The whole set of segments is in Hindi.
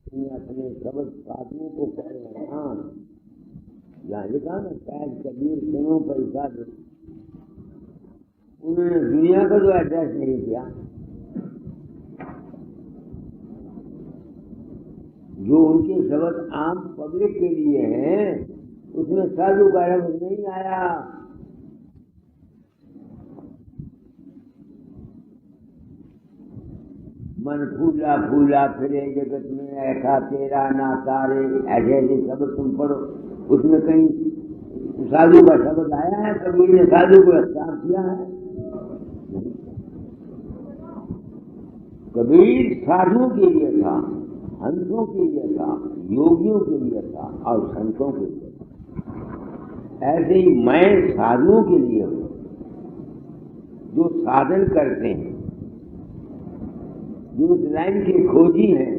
अपने शब्द साधुओं को कह रहे हैं। हाँ, यहाँ लिखा ना, शायद कबीर सिंहों पर साधु, उन्होंने दुनिया को तो एड्रेस नहीं किया। जो उनके शब्द आम पब्लिक के लिए हैं, उसमें साधु का रंग नहीं आया। मन फूला फूला फिरे जगत में, ऐसा तेरा ना तारे, ऐसे ऐसे शब्द तुम पढ़ो, उसमें कहीं साधु का शब्द आया है? कबीर ने साधु को स्वीकार किया है? कबीर साधुओं के लिए था, हंसों के लिए था, योगियों के लिए था और संतों के लिए था। ऐसे ही मैं साधुओं के लिए हूं, जो साधन करते हैं, जो इस लाइन के खोजी हैं,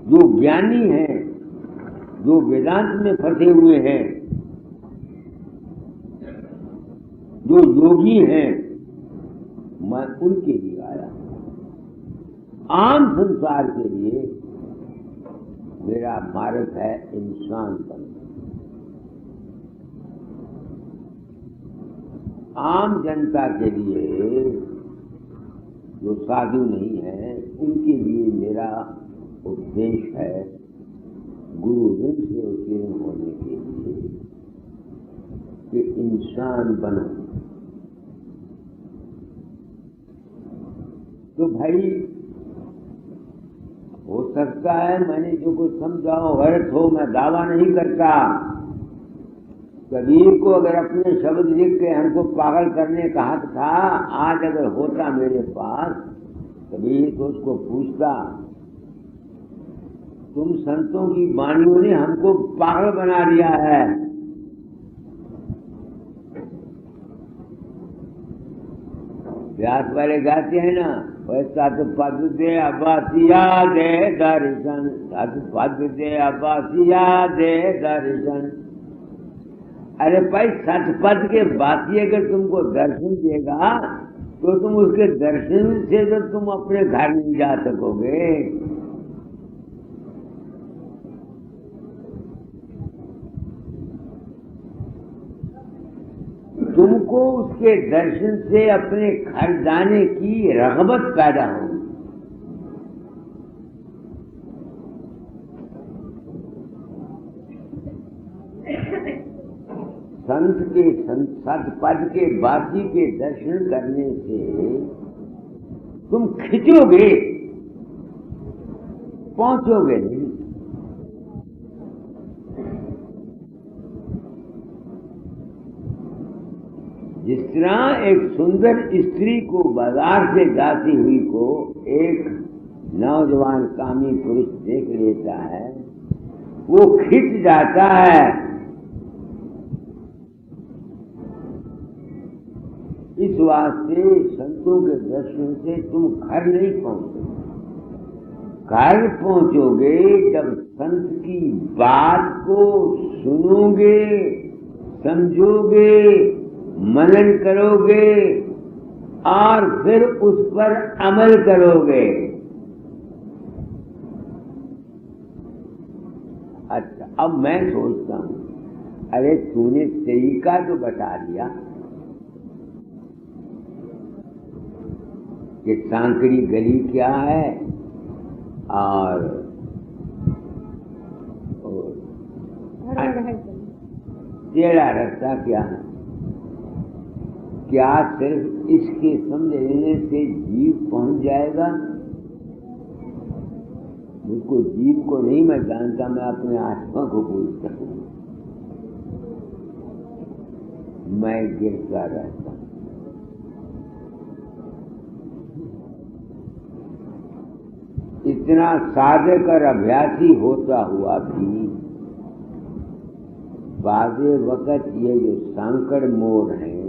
जो ज्ञानी हैं, जो वेदांत में फंसे हुए हैं, जो योगी हैं, मैं उनके लिए आया। आम संसार के लिए मेरा मार्ग है इंसान बनना। आम जनता के लिए, जो साधु नहीं है, उनके लिए मेरा उपदेश है गुरु ऋण से उत्तीर्ण होने के लिए कि इंसान बनो। तो भाई, हो सकता है मैंने जो कुछ समझाओ व्यर्थ हो, मैं दावा नहीं करता। कबीर को अगर अपने शब्द लिख के हमको पागल करने का हक था, आज अगर होता मेरे पास, कबीर तो उसको पूछता, तुम संतों की वाणियों ने हमको पागल बना दिया है। व्यास वाले गाते हैं ना, वैसा तो पद दे अब्बासिया दे दर्शन, पद दे अब्बासिया दे दर्शन। अरे भाई, सतपथ के बासी अगर तुमको दर्शन देगा तो तुम उसके दर्शन से तो तुम अपने घर नहीं जा सकोगे। तुमको उसके दर्शन से अपने घर जाने की रग़बत पैदा हो। संत के सतपद के बासी के दर्शन करने से तुम खिंचोगे, पहुंचोगे नहीं। जिस तरह एक सुंदर स्त्री को बाजार से जाती हुई को एक नौजवान कामी पुरुष देख लेता है, वो खिंच जाता है। इस वास्ते संतों के दर्शन से तुम घर नहीं पहुंचोगे। घर पहुंचोगे जब संत की बात को सुनोगे, समझोगे, मनन करोगे और फिर उस पर अमल करोगे। अच्छा, अब मैं सोचता हूं, अरे तूने तरीका तो बता दिया कि सांकड़ी गली क्या है और टेढ़ा रास्ता क्या है। क्या सिर्फ इसके समझ लेने से जीव पहुंच जाएगा? मुझको जीव को नहीं मैं जानता, मैं अपने आत्मा को पूछता हूं। मैं गिरता रहता हूं। इतना साधक और अभ्यासी होता हुआ भी बाज़े वक़्त ये जो सांकड़ मोड़ हैं,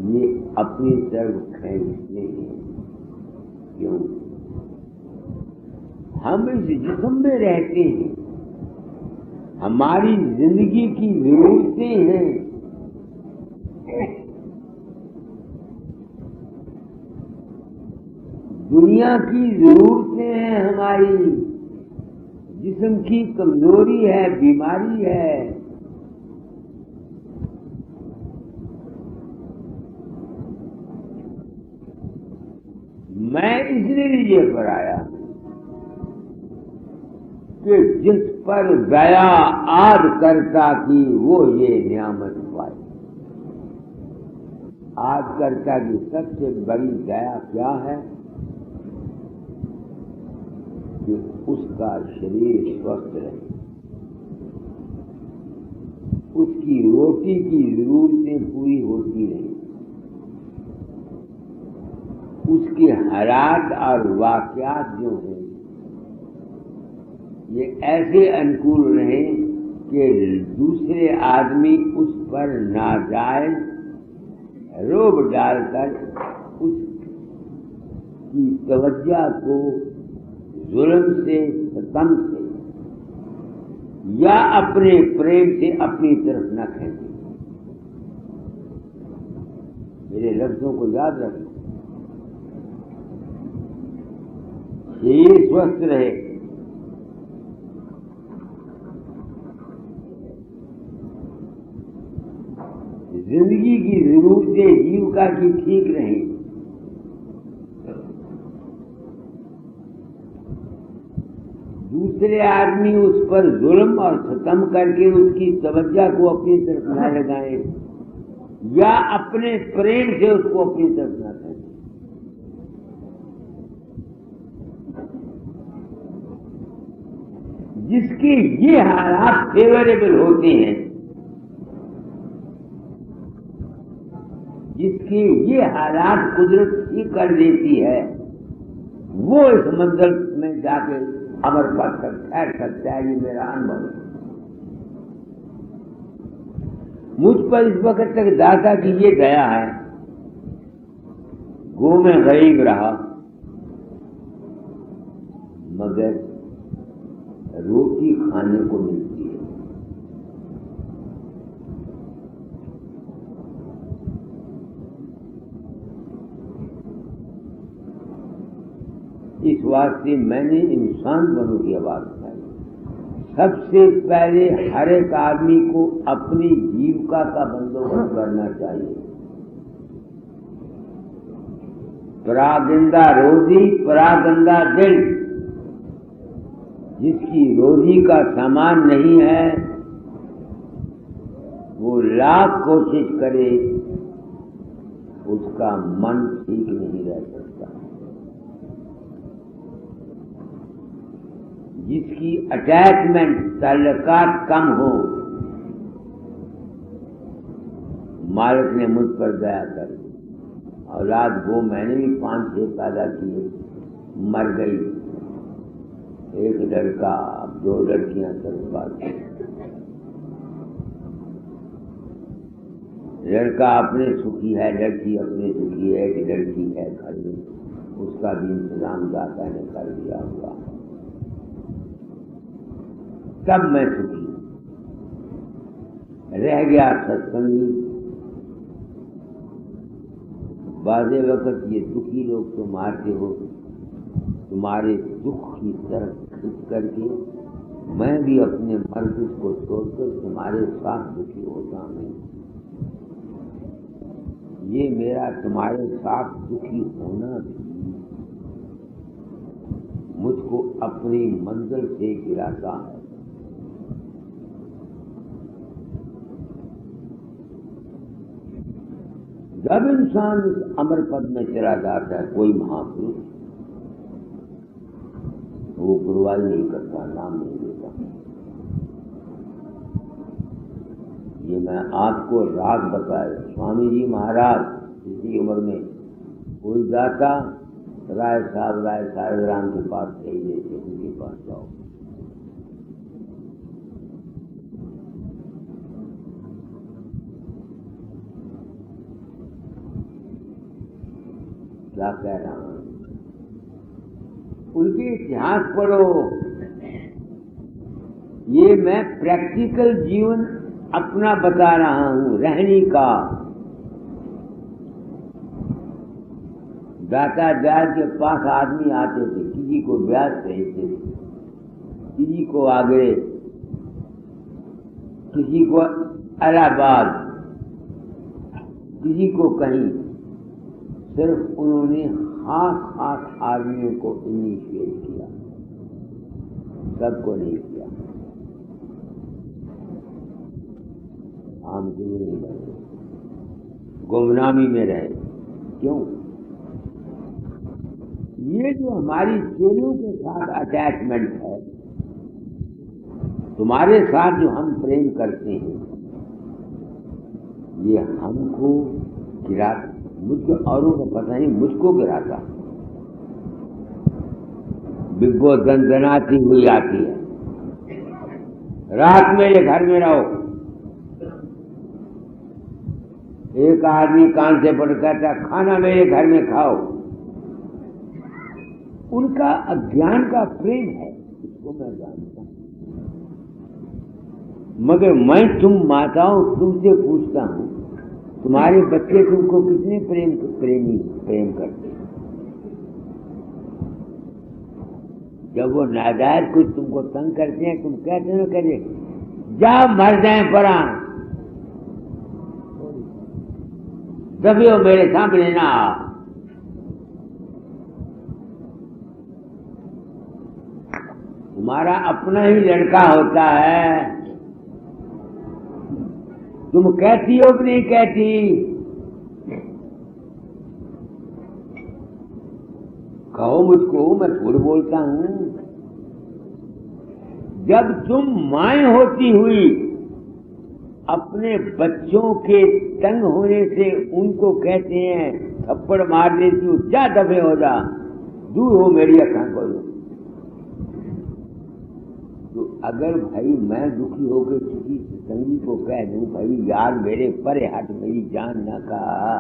ये अपनी तरफ खींचते हैं। क्यों? हम इस जिस्म में रहते हैं, हमारी जिंदगी की जरूरतें हैं। दुनिया की जरूरतें हैं हमारी, जिस्म की कमजोरी है, बीमारी है। मैं इसलिए पर आया कि जिस पर दया आद करता की वो ये नियामत पाए। आद करता की सबसे बड़ी दया क्या है कि उसका शरीर स्वस्थ रहे, उसकी रोटी की जरूरतें पूरी होती रहें, उसके हालात और वाकयात जो हैं ये ऐसे अनुकूल रहे कि दूसरे आदमी उस पर नाजायज रोब डालकर उसकी तवज्जो को जुल्म से, सितम से या अपने प्रेम से अपनी तरफ न खींचे। मेरे लफ्जों को याद रखो। शरीर स्वस्थ रहे, जिंदगी की जरूरतें जीविका की ठीक रहें, दूसरे आदमी उस पर जुल्म और सितम करके उसकी तवज्जो को अपनी तरफ न लगाएं या अपने प्रेम से उसको अपनी तरफ न करें। जिसके ये हालात फेवरेबल होते हैं, जिसके ये हालात कुदरत ही कर देती है, वो इस मंजिल में जाके अमर पद तक ठहर सकता है। ये मेरा अनुभव है। मुझ पर इस वक्त तक दाता की ये दया है, गो में गरीब रहा मगर रोटी खाने को मिलती है। इस वास्ते मैंने इंसान बनों की आवाज उठाई। सबसे पहले हर एक आदमी को अपनी जीविका का बंदोबस्त करना चाहिए। परागंदा रोजी, परागंदा दिल। जिसकी रोजी का सामान नहीं है वो लाख कोशिश करे, उसका मन ठीक नहीं रह सकता। जिसकी अटैचमेंट, ताल्लुकात कम हो, मालिक ने मुझ पर दया कर दी। औलाद वो मैंने भी 5-6 पैदा किए, मर गई। एक लड़का, 2 लड़कियां सर्वपात। लड़का अपने सुखी है, लड़की अपने सुखी है। एक लड़की है घर में, उसका भी इंतजाम दाता ने कर दिया हुआ। तब मैं सुखी रह गया। सत्संगी बाजे वक्त ये दुखी लोग तुम आते हो, तुम्हारे दुख की तरफ खिंच करके मैं भी अपने मर्द को छोड़कर तुम्हारे साथ दुखी होता हूं। ये मेरा तुम्हारे साथ दुखी होना भी मुझको अपनी मंजिल से गिराता है। जब इंसान इस अमर पद में चला जाता है, कोई महापुरुष, वो गुरुवाई नहीं करता, नाम नहीं लेता। ये मैं आपको राज बताया। स्वामी जी महाराज इसी उम्र में कोई जाता, राय साहब राम के पास कही देते, उनके पास जाओ। क्या कह रहा हूं? उनके इतिहास पढ़ो। ये मैं प्रैक्टिकल जीवन अपना बता रहा हूं, रहने का। दाता दार के पास आदमी आते थे, किसी को ब्याज भेजते थे, किसी को आगरे, किसी को इलाहाबाद, किसी को कहीं। सिर्फ उन्होंने हाथ आदमियों को इनिशिएट किया, सबको नहीं किया। हम क्यों नहीं रहे, गुमनामी में रहे? क्यों? ये जो हमारी चेलों के साथ अटैचमेंट है, तुम्हारे साथ जो हम प्रेम करते हैं, ये हमको गिराता, मुझको औरों को पता नहीं, मुझको गिराता। बिब्बो दंदनाती हुई आती है, रात मेरे घर में रहो। एक आदमी कान से पड़ कहता खाना मेरे घर में खाओ। उनका अज्ञान का प्रेम है, इसको मैं जानता हूं। मगर मैं तुम माताओं तुमसे पूछता हूं, तुम्हारे बच्चे तुमको कितने प्रेम करते हैं? जब वो नाजायज कुछ तुमको तंग करते हैं, तुम कहते हो करे जा मर जाए परा, दबियो मेरे सामने ना आ। तुम्हारा अपना ही लड़का होता है, तुम कहती हो कि नहीं कहती? कहो मुझको, मैं झूठ बोलता हूं। जब तुम मां होती हुई अपने बच्चों के तंग होने से उनको कहते हैं, थप्पड़ मार देती हूं, जा दबे हो जा, दूर हो मेरी अखां को। तो अगर भाई मैं दुखी होकर किसी संगी को कह दूं, भाई यार मेरे परे हट, मेरी जान न कहा,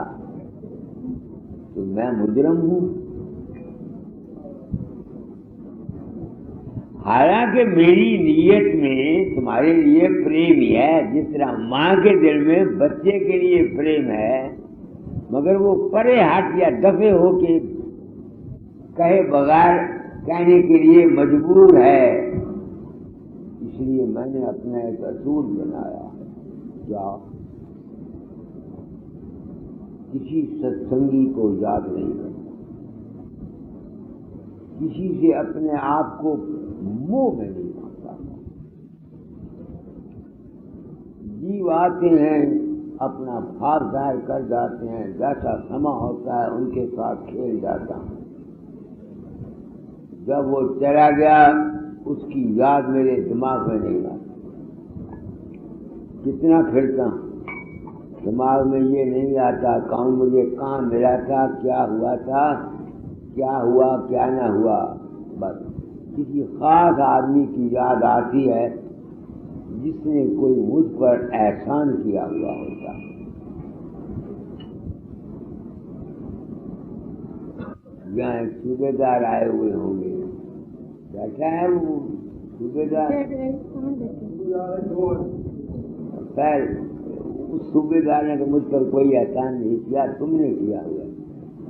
तो मैं मुजरम हूं। हालांकि मेरी नीयत में तुम्हारे लिए प्रेम ही है, जिस तरह मां के दिल में बच्चे के लिए प्रेम है, मगर वो परे हट या दफे होके कहे बगैर कहने के लिए मजबूर है। इसलिए मैंने अपना एक असूल बनाया, क्या किसी सत्संगी को याद नहीं करना, किसी से अपने आप को मोह में नहीं मानता। जीव आते हैं, अपना भाव जाहिर कर जाते हैं, जैसा समा होता है उनके साथ खेल जाता हूं। जब वो चला गया, उसकी याद मेरे दिमाग में नहीं आती। कितना फिरता हूं, दिमाग में ये नहीं आता कौन मुझे कहाँ मिला था, क्या हुआ था, क्या हुआ क्या ना हुआ। बस किसी खास आदमी की याद आती है जिसने कोई मुझ पर एहसान किया हुआ होता। यहाँ एक सूबेदार आए हुए होंगे, बैठा है वो सूबेदार। खैर उस सूबेदार ने तो मुझ पर कोई एहसान नहीं किया, तुमने किया हुआ।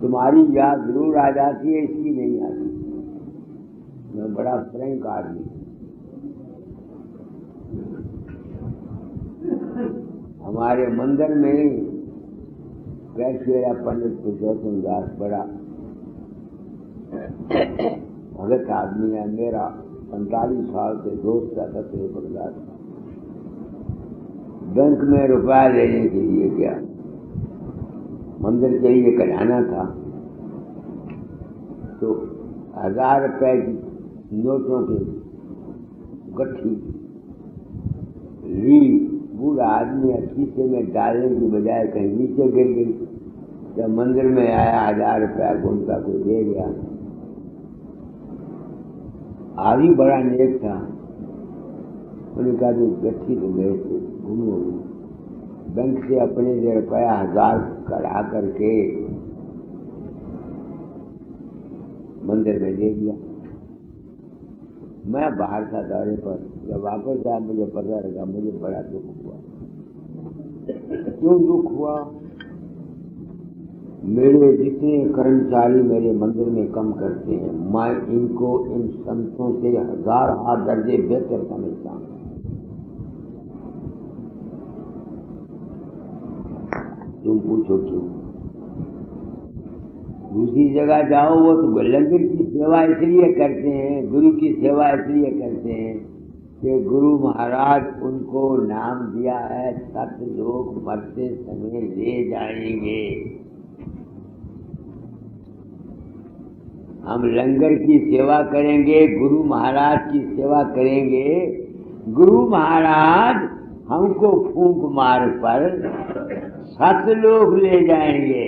तुम्हारी याद जरूर आ जाती है, इसकी नहीं आती। मैं बड़ा फ्रैंक आदमी। हमारे मंदिर में कैशेरा पंडित पुरुषोत्तम दास बड़ा भगत आदमी है, मेरा 45 साल से दोस्त था। प्रदास बैंक में रुपया लेने के लिए गया, मंदिर के लिए कराना था, तो 1000 रुपए की नोटों की गट्ठी ली। बूढ़ा आदमी खीसे में डालने की बजाय कहीं नीचे गिर गई। जब मंदिर में आया 1000 रुपया उनका को दे गया। आदमी बड़ा नेक था, उन्होंने कहा जो गट्ठी तो मेरे को घूमो, बैंक से अपने से रुपया 1000 कढ़ा करके मंदिर में दे दिया। मैं बाहर था दौरे पर, जब वापस आया मुझे पता लगा, मुझे बड़ा दुख हुआ। क्यों दुख हुआ? मेरे जितने कर्मचारी मेरे मंदिर में काम करते हैं, मैं इनको इन संतों से 1000 हाथ दर्जे बेहतर समझता हूँ। तुम पूछो क्यों? दूसरी जगह जाओ, वो तो लंगर की सेवा इसलिए करते हैं, गुरु की सेवा इसलिए करते हैं कि गुरु महाराज उनको नाम दिया है, 7 लोग मरते समय ले जाएंगे। हम लंगर की सेवा करेंगे, गुरु महाराज की सेवा करेंगे, गुरु महाराज हमको फूंक मार पर 7 लोग ले जाएंगे।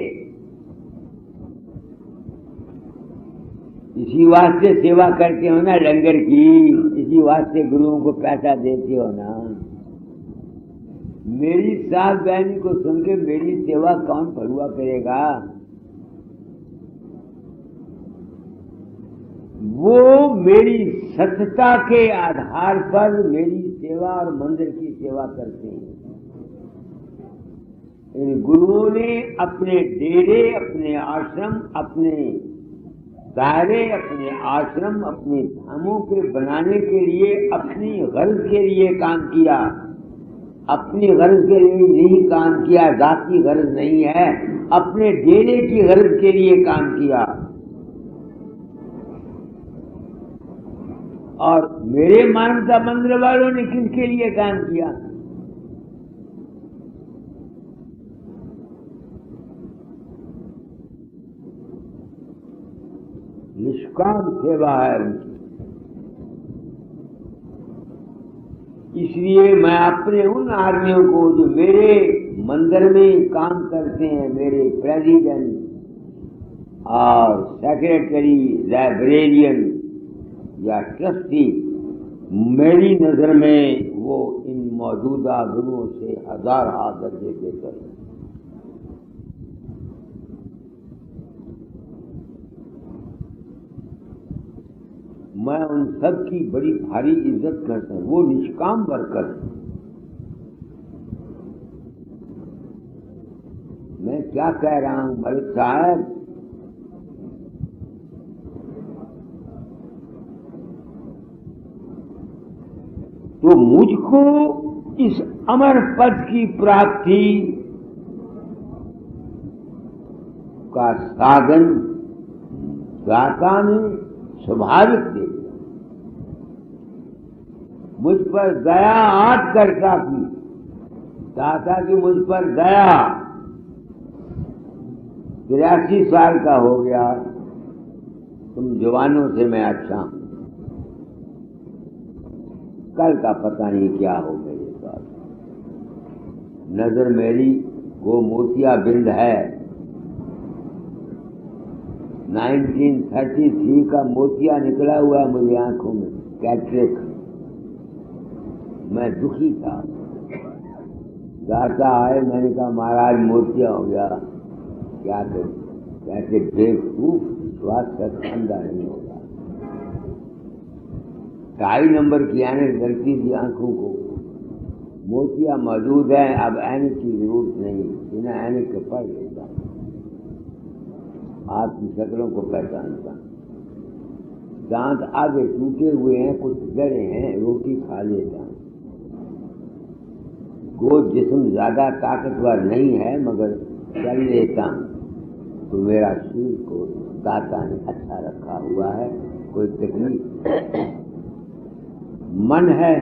इसी वास्ते सेवा करते हो ना लंगर की, इसी वास्ते गुरुओं को पैसा देते हो ना। मेरी सास बहनी को सुन के मेरी सेवा कौन पढ़ुआ करेगा? वो मेरी सत्यता के आधार पर मेरी सेवा और मंदिर की सेवा करते हैं। इन गुरुओं ने अपने डेरे, अपने आश्रम, अपने दायरे, अपने आश्रम, अपने धामों के बनाने के लिए अपनी गर्ज के लिए काम किया। अपनी गर्ज के लिए नहीं काम किया, जाती गर्ज नहीं है, अपने डेरे की गर्ज के लिए काम किया। और मेरे मानवता मंदिर वालों ने किसके लिए काम किया? निष्काम सेवा है उनकी। इसलिए मैं अपने उन आदमियों को जो मेरे मंदिर में काम करते हैं, मेरे प्रेसिडेंट और सेक्रेटरी, लाइब्रेरियन या ट्रस्टी, मेरी नजर में वो इन मौजूदा गुरुओं से 1000 हाथ दर्जे बेहतर है। मैं उन सब की बड़ी भारी इज्जत करता हूं। वो निष्काम वर्कर। मैं क्या कह रहा हूं मलिक साहब? तो मुझको इस अमर पद की प्राप्ति का साधन दाता ने स्वाभाविक दे। मुझ पर दया आठ करता की दाता की मुझ पर दया। 83 साल का हो गया, तुम जवानों से मैं अच्छा हूं। कल का पता नहीं क्या हो मेरे साथ। नजर मेरी वो मोतिया बिंद है। 1933 का मोतिया निकला हुआ है मुझे आंखों में, कैटरेक्ट। मैं दुखी था। दाता आए, मैंने कहा महाराज मोतिया हो गया, क्या करूं? कैसे बेवकूफ, विश्वास का धंधा नहीं होगा। 2.5 नंबर की ऐनक लगती थी आंखों को। मोतिया मौजूद है, अब ऐनक की जरूरत नहीं, बिना ऐनक के पढ़ लेता, आपकी शक्लों को पहचानता। दांत आगे टूटे हुए हैं, कुछ जड़े हैं, रोटी खा लेता। गोद जिस्म ज्यादा ताकतवर नहीं है मगर चल लेता हूं। तो मेरा शरीर को दाता ने अच्छा रखा हुआ है, कोई तकलीफ। मन है,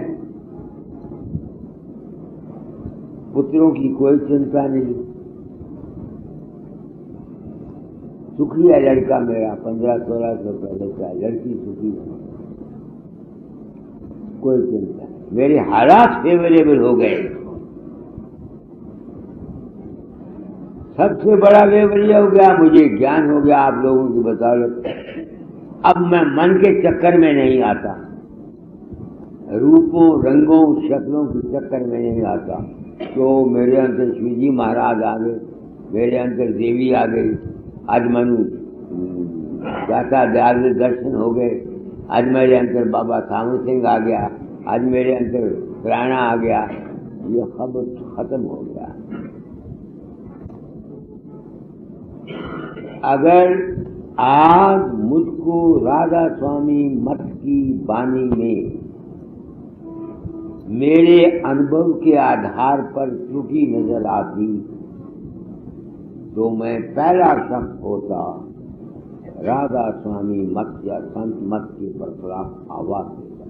पुत्रों की कोई चिंता नहीं। सुखी है लड़का मेरा, 1500-1600 पहले का लड़की सुखी है, कोई चिंता नहीं। मेरे हालात फेवरेबल हो गए। सबसे बड़ा फेवरिया हो गया, मुझे ज्ञान हो गया आप लोगों की बदौलत। अब मैं मन के चक्कर में नहीं आता, रूपों रंगों शक्लों के चक्कर में नहीं आता। तो मेरे अंदर शिवजी महाराज आ गए, मेरे अंदर देवी आ गई। आज मनु दाता दयाल दर्शन हो गए। आज मेरे अंदर बाबा सामू सिंह आ गया, आज मेरे अंदर प्राणा आ गया। ये खबर खत्म हो गया। अगर आज मुझको राधा स्वामी मठ की वाणी में मेरे अनुभव के आधार पर त्रुटि नजर आती तो मैं पहला शख्स होता राधा स्वामी मत या संत मत के बरखिलाफ आवाज देता।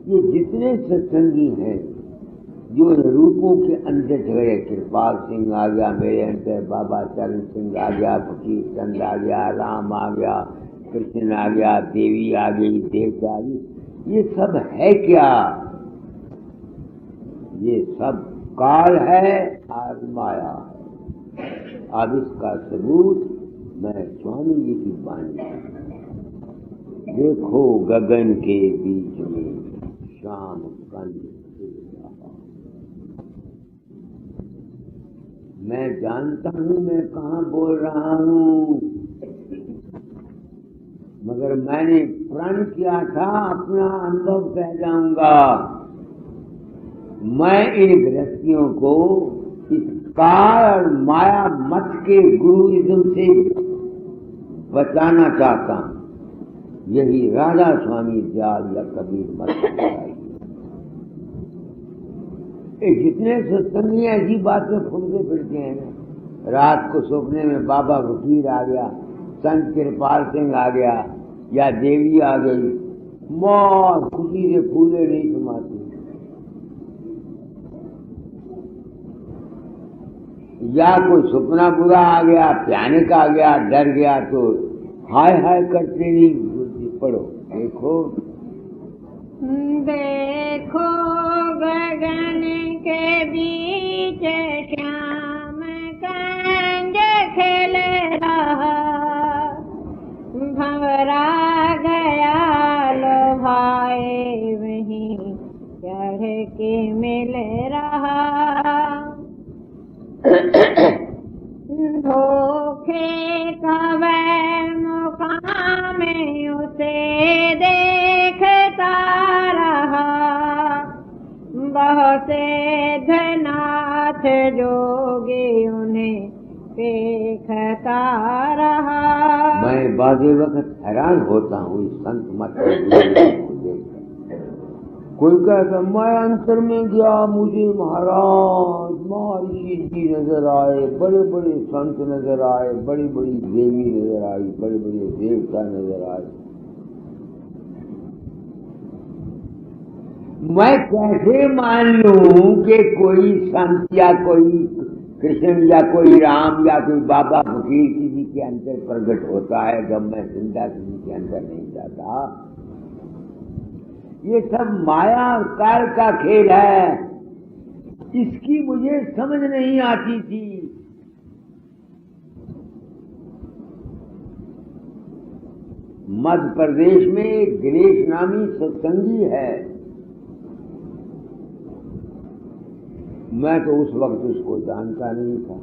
ये जितने सत्संगी हैं जो रूपों के अंदर झगड़े, कृपाल सिंह आ गया मेरे अंदर, बाबा चरण सिंह आ गया, फकीर चंद आ गया, राम आ गया, कृष्ण आ गया, देवी आ गई, देवता आ गई, ये सब है क्या? ये सब काल है और माया है। अब इसका सबूत मैं स्वामी जी की वाणी, देखो गगन के बीच में शाम कंद, मैं जानता हूं मैं कहां बोल रहा हूं, मगर मैंने प्रण किया था अपना अनुभव कह जाऊंगा। मैं इन गृहस्थियों को इस काल और माया मत के गुरुइज्म से बचाना चाहता हूं। यही राधा स्वामी दयाल या कबीर मत है। जितने सत्संगी ऐसी बातें फूलते फिरते हैं ना, रात को सपने में बाबा फकीर आ गया, संत कृपाल सिंह आ गया या देवी आ गई, मौत खुशी से फूले नहीं समाती। या कोई सपना बुरा आ गया, भयानक आ गया, डर गया तो हाय हाय करते नहीं। पढ़ो, देखो देखो गगन के बीच श्याम कंज खेल रहा, भंवरा गया लो भाई वहीं चढ़ के मिल रहा। धोखे का वह मुकाम उसे देखता रहा, बहुत से धनाथ जोगी उन्हें देखता रहा। मैं बाजे वक्त हैरान होता हूँ इस संत मत को देखकर। कोई कहता मैं अंतर में गया, मुझे महाराज महर्षि जी नजर आए, बड़े बड़े संत नजर आए, बड़ी बड़ी देवी नजर आई, बड़े बड़े देवता नजर आए। मैं कैसे मान लूं कि कोई संत या कोई कृष्ण या कोई राम या कोई बाबा फकीर किसी के अंदर प्रकट होता है जब मैं जिंदा किसी के अंदर नहीं जाता? ये सब माया और काल का खेल है, इसकी मुझे समझ नहीं आती थी। मध्य प्रदेश में एक गणेश नामी सत्संगी है, मैं तो उस वक्त उसको जानता नहीं था।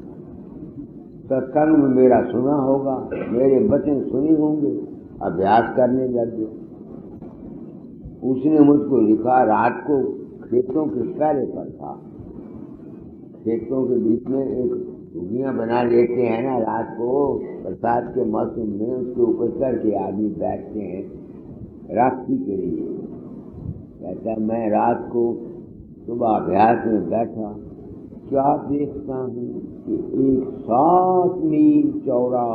सत्संग में मेरा सुना होगा, मेरे वचन सुने होंगे, अभ्यास करने लग गए। उसने मुझको लिखा, रात को खेतों के पहले पर था, खेतों के बीच में एक झुग्गियां बना लेते हैं ना रात को बरसात के मौसम में, उसके ऊपर चढ़ के आदमी बैठते हैं राखी के लिए। कहता मैं रात को सुबह अभ्यास में बैठा, क्या देखता हूँ कि एक 7 मील चौड़ा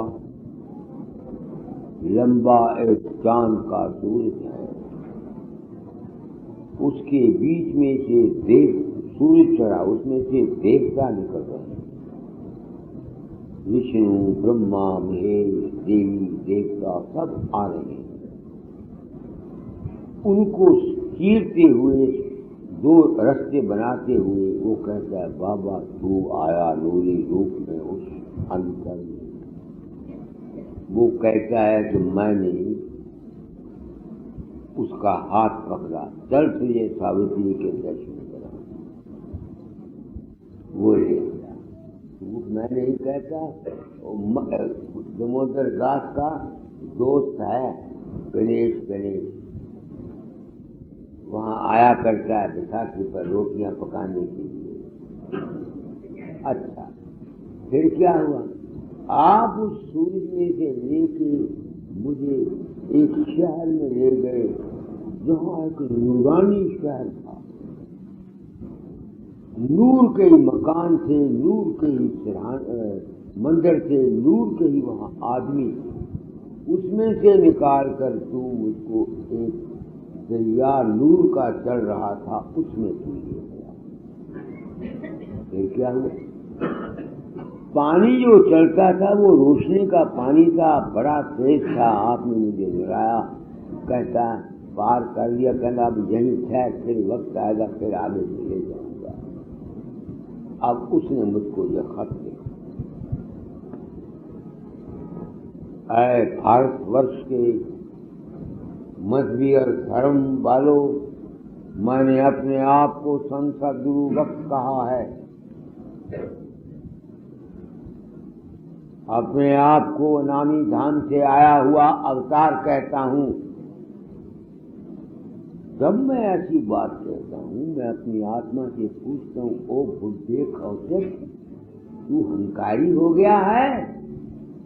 लंबा एक चांद का सूरज है, उसके बीच में से सूरज चढ़ा, उसमें से देवता निकल रहे हैं, विष्णु ब्रह्मा महेश देवी देवता सब आ रहे हैं। उनको चीरते हुए, 2 रास्ते बनाते हुए वो कहता है बाबा तू आया नूरी रूप में उस अंतर में। वो कहता है कि मैंने उसका हाथ पकड़ा, चल तुझे सावित्री के दर्शन करा। वो ले गया। मैं नहीं कहता, दामोदर दास का दोस्त है गणेश, वहाँ आया करता है बैसाखी पर रोटियां पकाने के लिए। अच्छा, फिर क्या हुआ? आप उस सूरज में से लेके मुझे एक शहर में ले गए जहाँ एक नूरानी शहर था। नूर के ही मकान थे, नूर के ही मंदिर थे, नूर के ही वहाँ आदमी। उसमें से निकाल कर तू मुझको एक दरिया नूर का चल रहा था, उसमें तू ले गया। फिर क्या हुआ? पानी जो चलता था वो रोशनी का पानी था, बड़ा तेज था। आपने मुझे गिराया, कहता पार कर लिया, कहना अब यहीं ठहर, फिर वक्त आएगा फिर आगे ले जाऊंगा। अब उसने मुझको यह खत दिया। ऐ भारतवर्ष के मजहबी और धर्म वालों, मैंने अपने आप को संत गुरु वक्त कहा है। अपने आप को नामी धाम से आया हुआ अवतार कहता हूँ। जब मैं ऐसी बात कहता हूँ, मैं अपनी आत्मा से पूछता हूँ, ओ बुद्धे कौशिक, तू हंकारी हो गया है?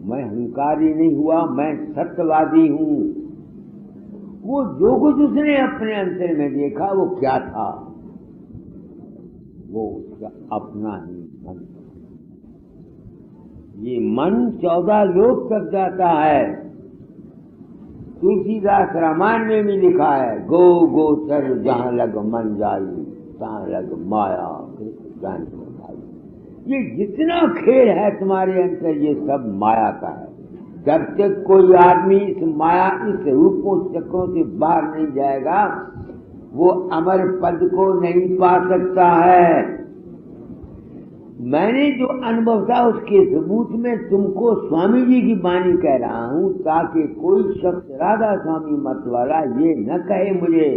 मैं हंकारी नहीं हुआ, मैं सत्यवादी हूँ। वो जो कुछ उसने अपने अंतर में देखा वो क्या था? वो उसका अपना ही मन। ये मन 14 लोक तक जाता है। तुलसीदास रामायण में भी लिखा है, गो गोचर जहाँ लग मन जाई, तहाँ लग माया ज्ञान बताई। ये जितना खेल है तुम्हारे अंदर, ये सब माया का है। जब तक कोई आदमी इस माया, इस रूपों चक्रों से बाहर नहीं जाएगा, वो अमर पद को नहीं पा सकता है। मैंने जो अनुभव था उसके सबूत में तुमको स्वामी जी की वाणी कह रहा हूँ, ताकि कोई शख्स राधा स्वामी मत वाला ये न कहे मुझे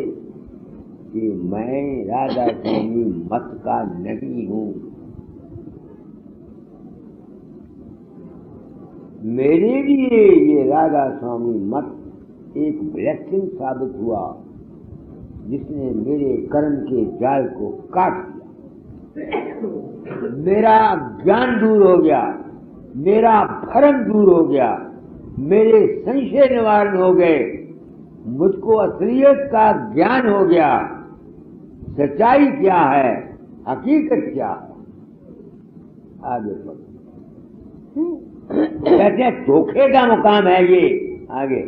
कि मैं राधा स्वामी मत का नहीं हूँ। मेरे लिए ये राधा स्वामी मत एक ब्लेसिंग साबित हुआ, जिसने मेरे कर्म के जाल को काट दिया। मेरा ज्ञान दूर हो गया, मेरा भ्रम दूर हो गया, मेरे संशय निवारण हो गए, मुझको असलियत का ज्ञान हो गया। सच्चाई क्या है, हकीकत क्या है, आगे बढ़ो। कहते हैं धोखे का मुकाम है ये। आगे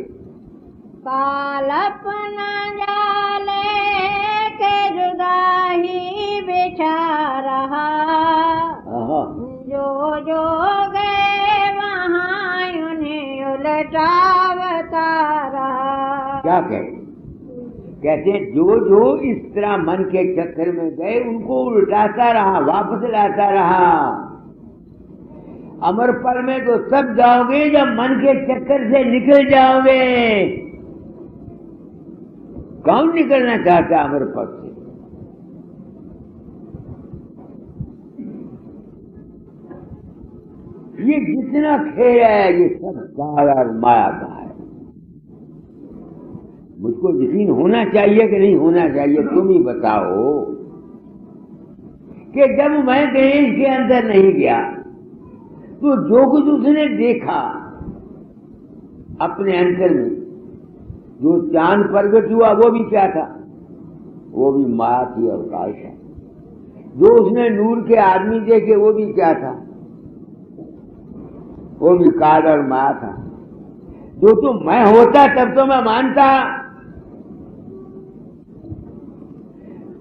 काल अपना जाले के जुदा ही बिछा रहा, जो जो गए वहाँ उन्हें उलटावता रहा। क्या कहते जो जो इस तरह मन के चक्कर में गए उनको उल्टाता रहा, वापस लाता रहा। अमर पल में तो सब जाओगे जब मन के चक्कर से निकल जाओगे। कौन निकलना चाहता अमर पल से? ये जितना खेल है ये सब काल और माया का है। मुझको यकीन होना चाहिए कि नहीं होना चाहिए, तुम ही बताओ। कि जब मैं गणेश के अंदर नहीं गया तो जो कुछ उसने देखा अपने अंतर में, जो चांद प्रगट हुआ वो भी क्या था? वो भी माया थी और काल था। जो उसने नूर के आदमी देखे वो भी क्या था? वो भी काल और माया था। जो तो मैं होता तब तो मैं मानता।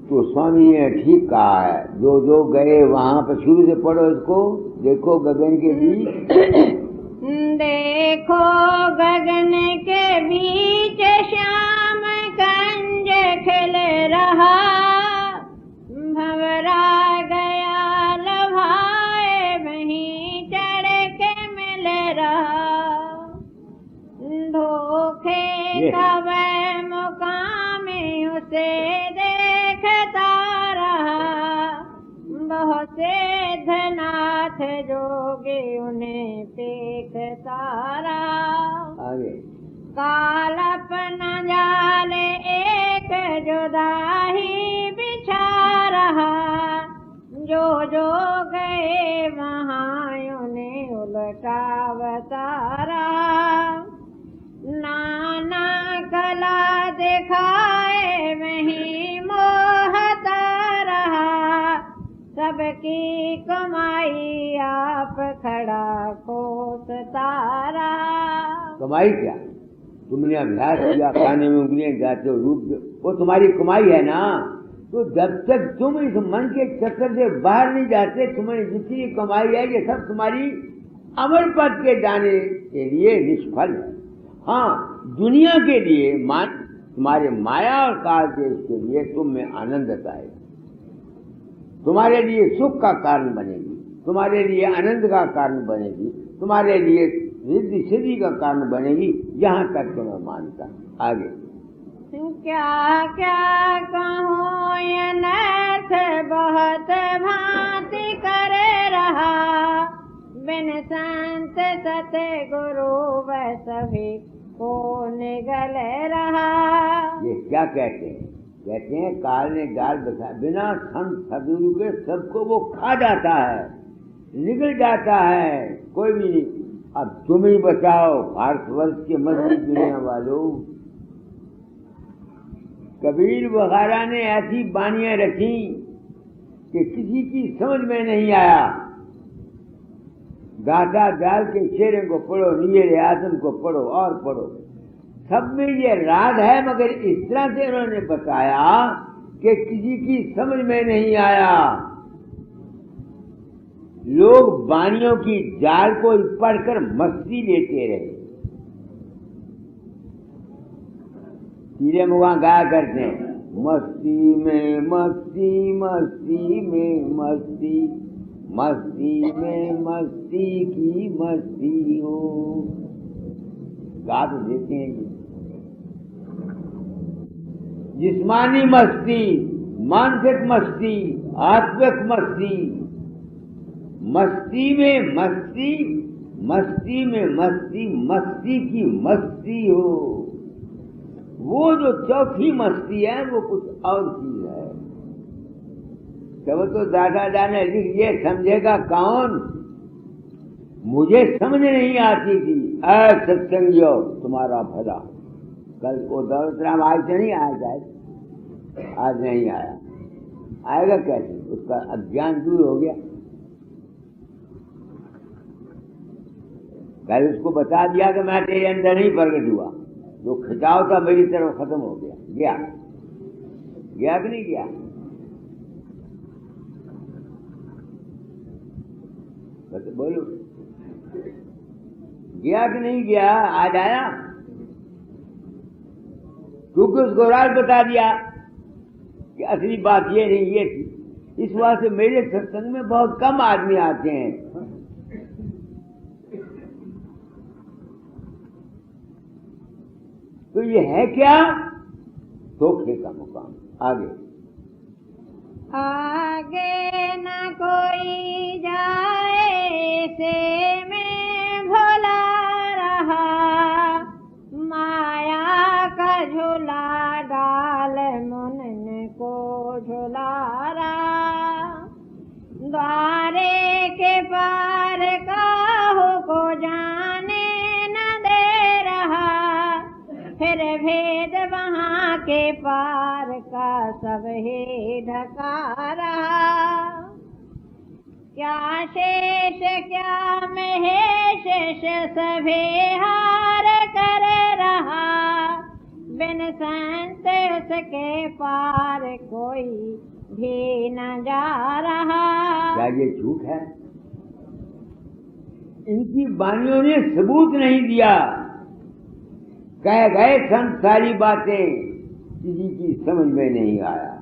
तो स्वामी ने ठीक कहा है, जो जो गए वहां पर, शुरू से पढ़ो इसको। देखो गगन के बीच, देखो गगन के बीच श्याम कंज खिल रहा, भंवरा गया लभाए वहीं चढ़ के मिल रहा। धोखे का वह मुकाम उसे देखता रहा, बहुत से धनाथ जोगे उन्हें देखता रहा। काल अपना जाले एक जुदा ही बिछा रहा, जो जो गए वहाँ उन्हें उलटा खाए वहीं मोहता रहा, सबकी कमाई आप खड़ा कोसता रहा। कमाई क्या? तुमने अभ्यास किया, खाने में उंगलियां जाते हो, रूप, वो तुम्हारी कमाई है ना। तो जब तक तुम इस मन के चक्कर से बाहर नहीं जाते, तुम्हारी जितनी कमाई है ये सब तुम्हारी अमर पद के जाने के लिए निष्फल है। हाँ, दुनिया के लिए तुम्हारे माया और काल देश के लिए तुम में आनंदता है, तुम्हारे लिए सुख का कारण बनेगी, तुम्हारे लिए आनंद का कारण बनेगी, तुम्हारे लिए रिद्धि सिद्धि का कारण बनेगी। यहाँ तक तो मैं मानता। आगे क्या क्या कहूँ ये नर्थ बहुत भांति करे रहा, बिन संत सत गुरु वह सभी को निगल रहा। ये क्या कहते हैं? कहते हैं काल ने जाल बिछा, बिना संत सदगुरु के सबको वो खा जाता है, निगल जाता है, कोई भी नहीं। अब तुम ही बचाओ भारतवर्ष के मजबूत दुनिया वालों। कबीर वगैरह ने ऐसी बानियां रखी कि किसी की समझ में नहीं आया। गाथा जाल के शेरे को पढ़ो, नीरे आदम को पढ़ो और पढ़ो, सब में ये राज है, मगर इस तरह से उन्होंने बताया कि किसी की समझ में नहीं आया। लोग बानियों की जाल को पढ़कर मस्ती लेते रहे। तीरे मुआ गाया करते हैं, मस्ती में मस्ती, मस्ती में मस्ती, मस्ती में मस्ती की मस्ती हो। गा तो देते हैं ये। जिस्मानी मस्ती, मानसिक मस्ती, आत्मिक मस्ती, मस्ती में मस्ती, मस्ती में मस्ती, मस्ती की मस्ती हो। वो जो चौथी मस्ती है वो कुछ और चीज है। तब तो दादा जाने लिख, ये समझेगा कौन? मुझे समझ नहीं आती थी। सत्संगियों तुम्हारा भला। कल को दौलत राम आज से नहीं आया, शायद आज नहीं आया, आएगा कैसे? उसका अज्ञान दूर हो गया। कल उसको बता दिया कि मैं तेरे अंदर नहीं प्रकट हुआ, जो खिंचाव था मेरी तरफ खत्म हो गया। गया गया कि नहीं गया? बोलो, गया कि नहीं गया? आज आया क्योंकि उसको राज बता दिया कि असली बात ये नहीं ये थी। इस बात से मेरे सत्संग में बहुत कम आदमी आते हैं। तो ये है क्या? धोखे का मुकाम। आगे आगे न कोई जाए से में भोला रहा, माया का झूला डाल मुनन को झूला रहा। द्वारे के पार काहू को जाने न दे रहा, फिर भेद वहाँ के पार का सब ही ढका रहा। क्या शेष क्या महेश सभी हार कर रहा, बिन संत उसके पार कोई भी न जा रहा। क्या ये झूठ है? इनकी वाणियों ने सबूत नहीं दिया। कह गए संत सारी बातें, किसी की समझ में नहीं आया।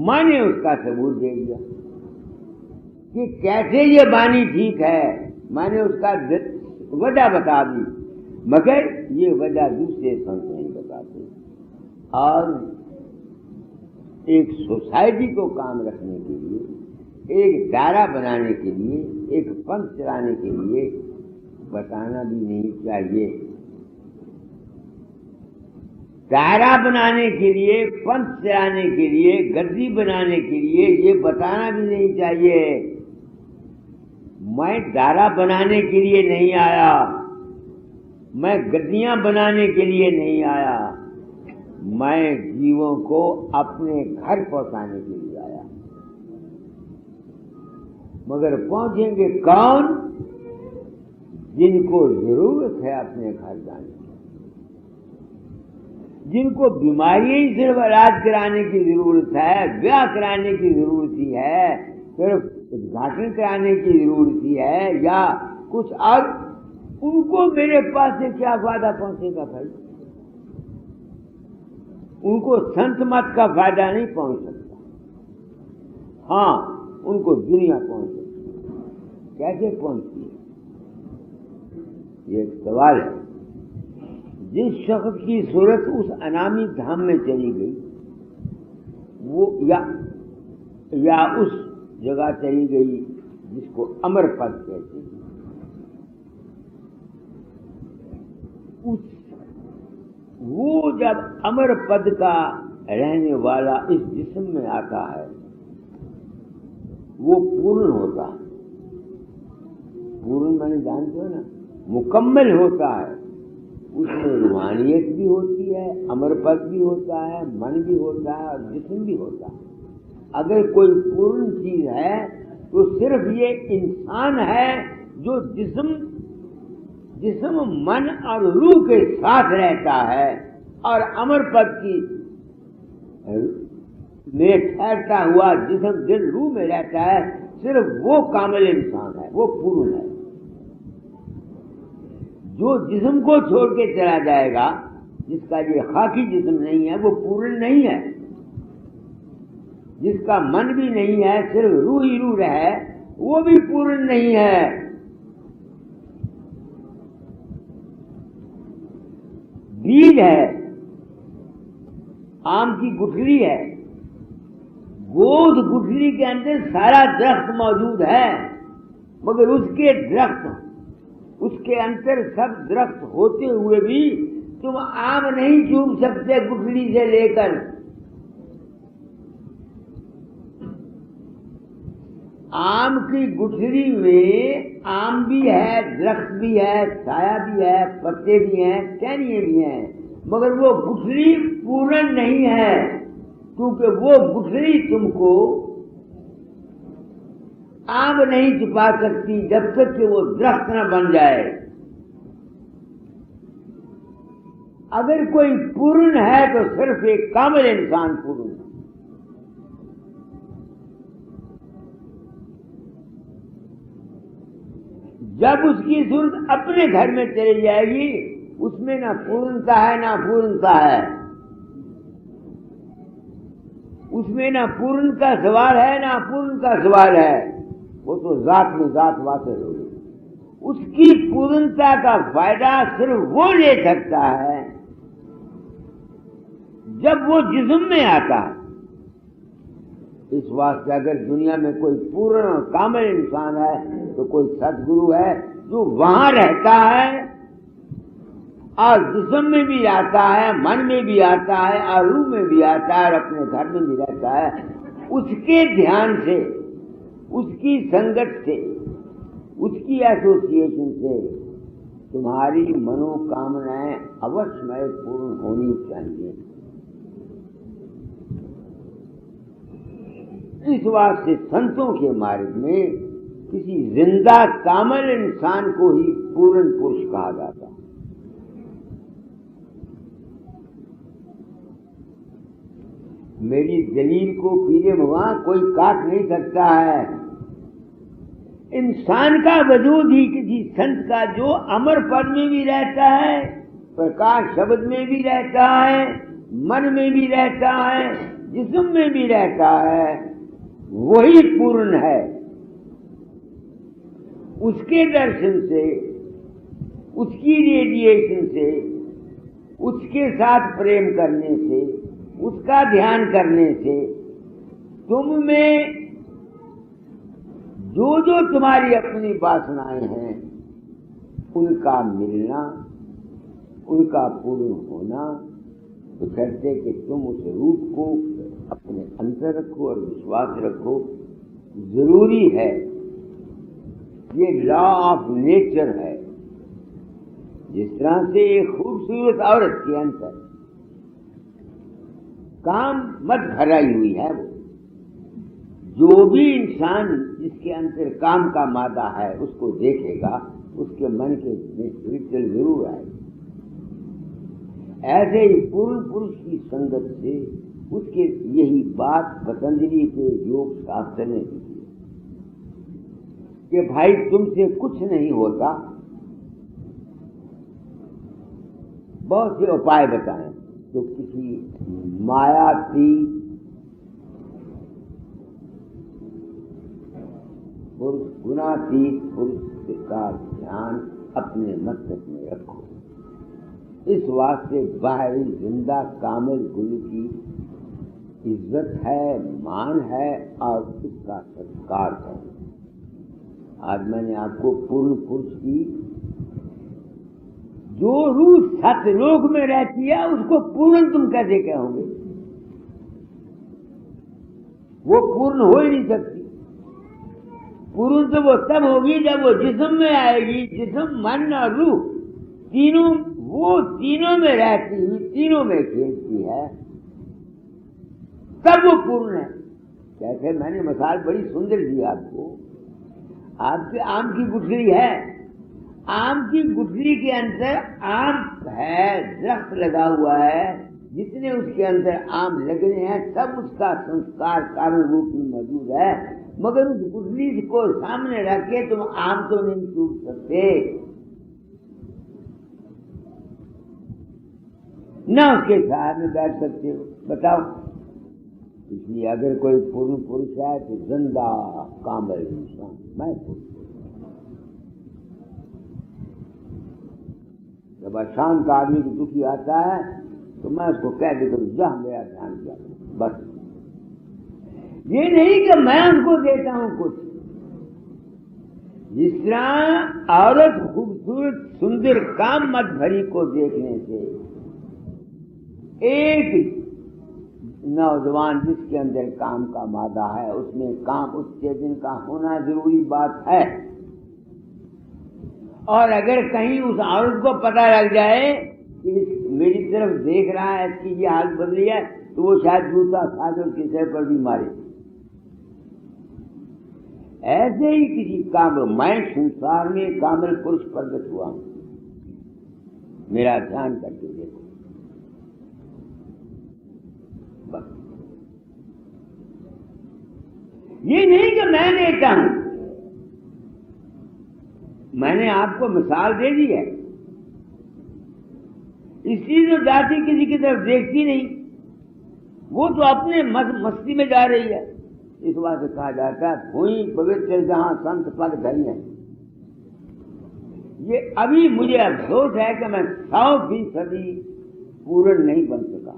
मैंने उसका सबूत दे दिया कि कैसे ये वाणी ठीक है। मैंने उसका वजह बता दी, मगर ये वजह दूसरे संत नहीं बताते। और एक सोसाइटी को काम रखने के लिए, एक दायरा बनाने के लिए, एक पंथ चलाने के लिए बताना भी नहीं चाहिए। दायरा बनाने के लिए, पंथ चलाने के लिए, गद्दी बनाने के लिए ये बताना भी नहीं चाहिए। मैं दायरा बनाने के लिए नहीं आया, मैं गद्दियां बनाने के लिए नहीं आया, मैं जीवों को अपने घर पहुंचाने के लिए आया, मगर पहुंचेंगे कौन? जिनको जरूरत है अपने घर जाने की, जिनको बीमारी ही सिर्फ इलाज कराने की जरूरत है, ब्याह कराने की जरूरत ही है, सिर्फ उद्घाटन कराने की जरूरत ही है या कुछ और, उनको मेरे पास से क्या फायदा पहुंचेगा भाई? उनको संत मत का फायदा नहीं पहुंच सकता। हाँ, उनको दुनिया पहुंच सकती है। कैसे पहुंचती है? ये एक सवाल है। जिस शख्स की सूरत उस अनामी धाम में चली गई, वो या उस जगह चली गई जिसको अमर पद कहते हैं, वो जब अमर पद का रहने वाला इस जिस्म में आता है, वो पूर्ण होता है। पूर्ण माने जानते हो ना, मुकम्मल होता है। उसमें रूहानियत भी होती है, अमर पद भी होता है, मन भी होता है और जिस्म भी होता है। अगर कोई पूर्ण चीज है तो सिर्फ ये इंसान है जो जिस्म मन और रूह के साथ रहता है और अमर पद की में ठहरता हुआ जिस्म दिल रूह में रहता है। सिर्फ वो कामिल इंसान है, वो पूर्ण है। जो जिस्म को छोड़ के चला जाएगा, जिसका ये खाकी जिस्म नहीं है, वो पूर्ण नहीं है। जिसका मन भी नहीं है, सिर्फ रूह ही रूह रहे, वो भी पूर्ण नहीं है। बीज है, आम की गुठली है, गोद गुठली के अंदर सारा दरख्त मौजूद है, मगर उसके अंदर सब दरख्त होते हुए भी तुम आम नहीं चूम सकते गुठली से लेकर। आम की गुठली में आम भी है, दरख्त भी है, छाया भी है, पत्ते भी हैं, टहनियां भी हैं, मगर वो गुठली पूर्ण नहीं है, क्योंकि वो गुठली तुमको आम नहीं छुपा सकती जब तक कि वो दरख्त न बन जाए। अगर कोई पूर्ण है तो सिर्फ एक कामिल इंसान पूर्ण है। जब उसकी सूरत अपने घर में चली जाएगी, उसमें ना पूर्णता है ना पूर्णता है, उसमें ना पूर्ण का सवाल है ना पूर्ण का सवाल है। वो तो जात में जात वासिल हो गई। उसकी पूर्णता का फायदा सिर्फ वो ले सकता है जब वो जिस्म में आता है। इस वास्ते अगर दुनिया में कोई पूर्ण और कामिल इंसान है तो कोई सदगुरु है जो वहां रहता है और जिस्म में भी आता है, मन में भी आता है और रूह में भी आता है और अपने घर में भी रहता है। उसके ध्यान से, उसकी संगत से, उसकी एसोसिएशन से तुम्हारी मनोकामनाएं अवश्य पूर्ण होनी चाहिए। इस वास्ते संतों के मार्ग में किसी जिंदा कामिल इंसान को ही पूर्ण पुरुष कहा जाता है। मेरी दलील को पीले मुआ कोई काट नहीं सकता है। इंसान का वजूद ही किसी संत का जो अमर पद में भी रहता है, प्रकाश शब्द में भी रहता है, मन में भी रहता है, जिस्म में भी रहता है, वही पूर्ण है। उसके दर्शन से, उसकी रेडिएशन से, उसके साथ प्रेम करने से, उसका ध्यान करने से तुम में जो जो तुम्हारी अपनी वासनाएं हैं उनका मिलना, उनका पूर्ण होना, तो कहते कि तुम उस रूप को अपने अंदर रखो और विश्वास रखो। जरूरी है, ये लॉ ऑफ नेचर है। जिस तरह से एक खूबसूरत औरत के अंदर काम मत भराई हुई है वो। जो भी इंसान जिसके अंदर काम का मादा है उसको देखेगा, उसके मन के स्पिरिचुअल जरूर आएगा। ऐसे ही पूर्ण पुरुष की संगत से उसके यही बात पतंजलि के योग शास्त्र ने दी कि भाई तुमसे कुछ नहीं होता। बहुत से उपाय बताएं तो किसी मायातीत पुरुष, गुणातीत पुरुष का ध्यान अपने मस्तक में रखो। इस वास्ते बाहरी जिंदा कामिल गुरु की इज्जत है, मान है और उसका सत्कार है। आज मैंने आपको पूर्ण पुरुष की जो रूह सतलोक में रहती है उसको पूर्ण तुम कैसे कहोगे? वो पूर्ण हो ही नहीं सकती। पूर्ण तो वो तब होगी जब वो जिस्म में आएगी। जिस्म, मन और रूह तीनों, वो तीनों में रहती हुई, तीनों में खेलती है, तब वो पूर्ण है। कैसे? मैंने मिसाल बड़ी सुंदर दी आपको। आपके आम की गुठली है, आम की गुठली के अंदर आम है, दरख्त लगा हुआ है, जितने उसके अंदर आम लगने हैं सब उसका संस्कार कारण रूप में मौजूद है, मगर उस गुठली को सामने रख के तुम आम तो नहीं टूट सकते, न उसके साथ में बैठ सकते हो। बताओ। इसलिए अगर कोई पूर्ण पुरुष है तो जिंदा कामिल इंसान मैं पुरुष। जब अशांत आदमी को दुखी आता है तो मैं उसको कह देता हूँ जा मेरा ध्यान किया, बस। ये नहीं कि मैं उसको देता हूँ कुछ। जिस तरह औरत खूबसूरत सुंदर काम मत भरी को देखने से एक नौजवान जिसके अंदर काम का मादा है उसमें काम उत्तेजन का होना जरूरी बात है। और अगर कहीं उस औरत को पता लग जाए कि मेरी तरफ देख रहा है, इसकी ये हालत बदली है, तो वो शायद जूता खा के उसके सिर पर भी मारे। ऐसे ही किसी कामिल, मैं संसार में कामिल पुरुष प्रकट हुआ हूं, मेरा ध्यान करके देखो। बस ये नहीं कि मैं देता हूं, मैंने आपको मिसाल दे दी है। इसलिए तो जाति किसी की तरफ देखती नहीं, वो तो अपने मस्ती में जा रही है। इस बात से कहा जाता है भूमि पवित्र जहां संत पग धरी है। ये अभी मुझे अफसोस है कि मैं 100% पूर्ण नहीं बन सका,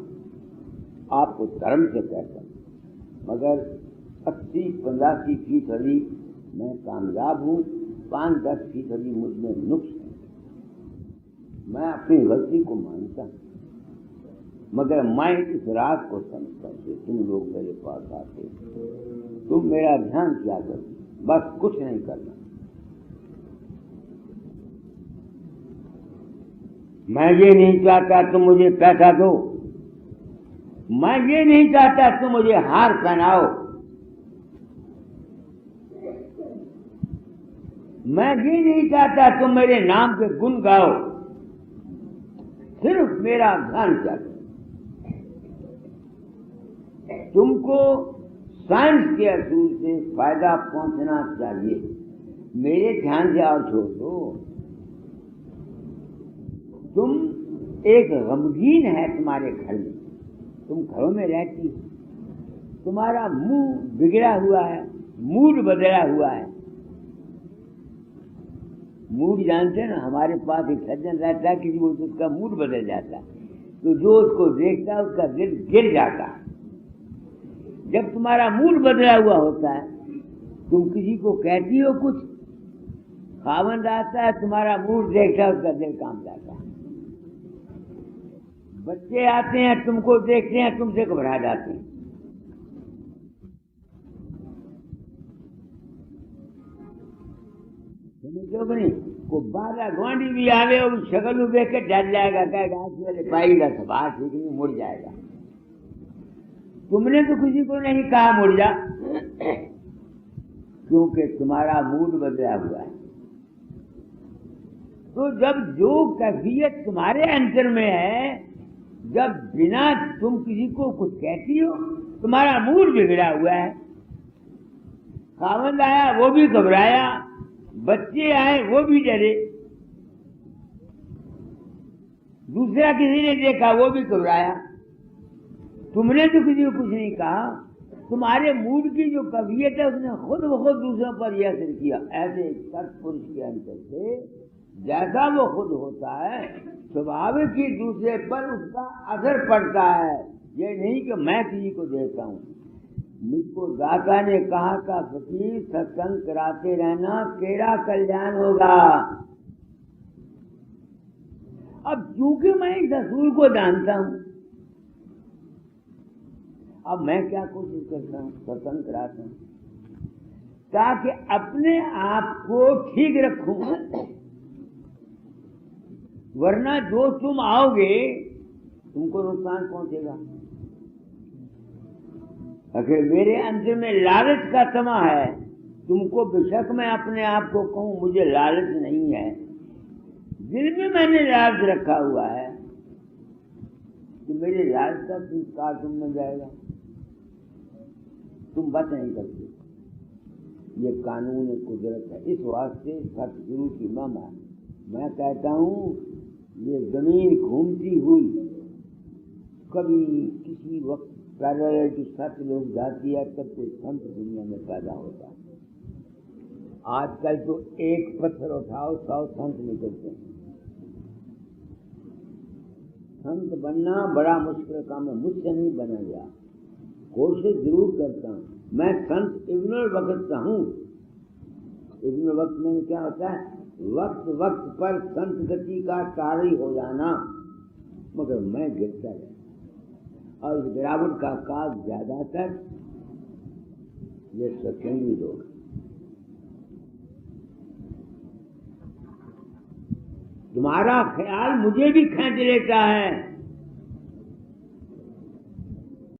आपको धर्म से कहता, मगर 80-85% मैं कामयाब हूं। 5-10% मुझ में नुक्स है। मैं अपनी गलती को मानता हूं, मगर मैं इस रात को समझता हूं तुम लोग मेरे पास आते, तुम मेरा ध्यान किया करो, बस कुछ नहीं करना। मैं ये नहीं चाहता तुम मुझे पैसा दो, मैं ये नहीं चाहता तुम मुझे हार पहनाओ, मैं ये नहीं चाहता तुम मेरे नाम के गुण गाओ, सिर्फ मेरा ध्यान चाहिए। तुमको साइंस के असूल से फायदा पहुंचना चाहिए, मेरे ध्यान से और छोड़ दो। तुम एक गमगीन है तुम्हारे घर में, तुम घरों में रहती हो, तुम्हारा मुंह बिगड़ा हुआ है, मूड बदला हुआ है। मूड जानते हैं ना, हमारे पास एक सज्जन रहता है, किसी को उसका मूड बदल जाता है तो जो उसको देखता है उसका दिल गिर जाता है। जब तुम्हारा मूड बदला हुआ होता है, तुम किसी को कहती हो कुछ, खावंद आता है, तुम्हारा मूड देखता है, उसका दिल काम जाता है। बच्चे आते हैं, तुमको देखते हैं, तुमसे घबरा जाते हैं। समझो कि नहीं? को बारा गोंडी भी आवे और शक्ल देख के डर जाएगा, कहेगा पाई का सवाल ठीक नहीं, मुड़ जाएगा। तुमने तो किसी को नहीं कहा मुड़ जा, क्योंकि तुम्हारा मूड बदला हुआ है। तो जब जो कैफियत तुम्हारे अंतर में है, जब बिना तुम किसी को कुछ कहती हो, तुम्हारा मूड बिगड़ा हुआ है। खामद आया वो भी घबराया, बच्चे आए वो भी डरे, दूसरा किसी ने देखा वो भी घबराया। तुमने तो किसी को कुछ नहीं कहा, तुम्हारे मूड की जो कवियत है उसने खुद ब खुद दूसरों पर यह असर किया। ऐसे सत्पुरुष के अंतर से जैसा वो खुद होता है, स्वाभाविक ही दूसरे पर उसका असर पड़ता है। ये नहीं कि मैं किसी को देता हूँ। मुझको दाता ने कहा था, फकीर सत्संग कराते रहना, तेरा कल्याण होगा। अब चूंकि मैं इस असूल को जानता हूँ, अब मैं क्या कोशिश करता हूँ, सत्संग कराता हूँ ताकि अपने आप को ठीक रखूं। वरना जो तुम आओगे तुमको नुकसान पहुंचेगा। अगर मेरे अंदर में लालच का समा है, तुमको बेशक मैं अपने आप को कहूं मुझे लालच नहीं है, दिल में मैंने लालच रखा हुआ है, तो मेरे लालच का संस्कार तुम में जाएगा, तुम बच नहीं सकते। ये कानून कुदरत है। इस वास्ते सतगुरु की महिमा। मैं कहता हूँ ये जमीन घूमती हुई कभी किसी वक्त पैदल की 7 लोग जाती है, तब कोई संत दुनिया में पैदा होता है। आजकल तो एक पत्थर उठाओ 100 संत निकलते हैं। संत बनना बड़ा मुश्किल काम है, मुझसे नहीं बना गया, कोशिश जरूर करता हूँ। मैं संत इब्नुल वक्त हूँ। इब्नुल वक्त में क्या होता है, वक्त वक्त पर संत गति का तारी हो जाना, मगर मैं गिरता रहता। और इस गिरावट का काज ज्यादातर ये सत्संगी लोग। तुम्हारा ख्याल मुझे भी खींच लेता है,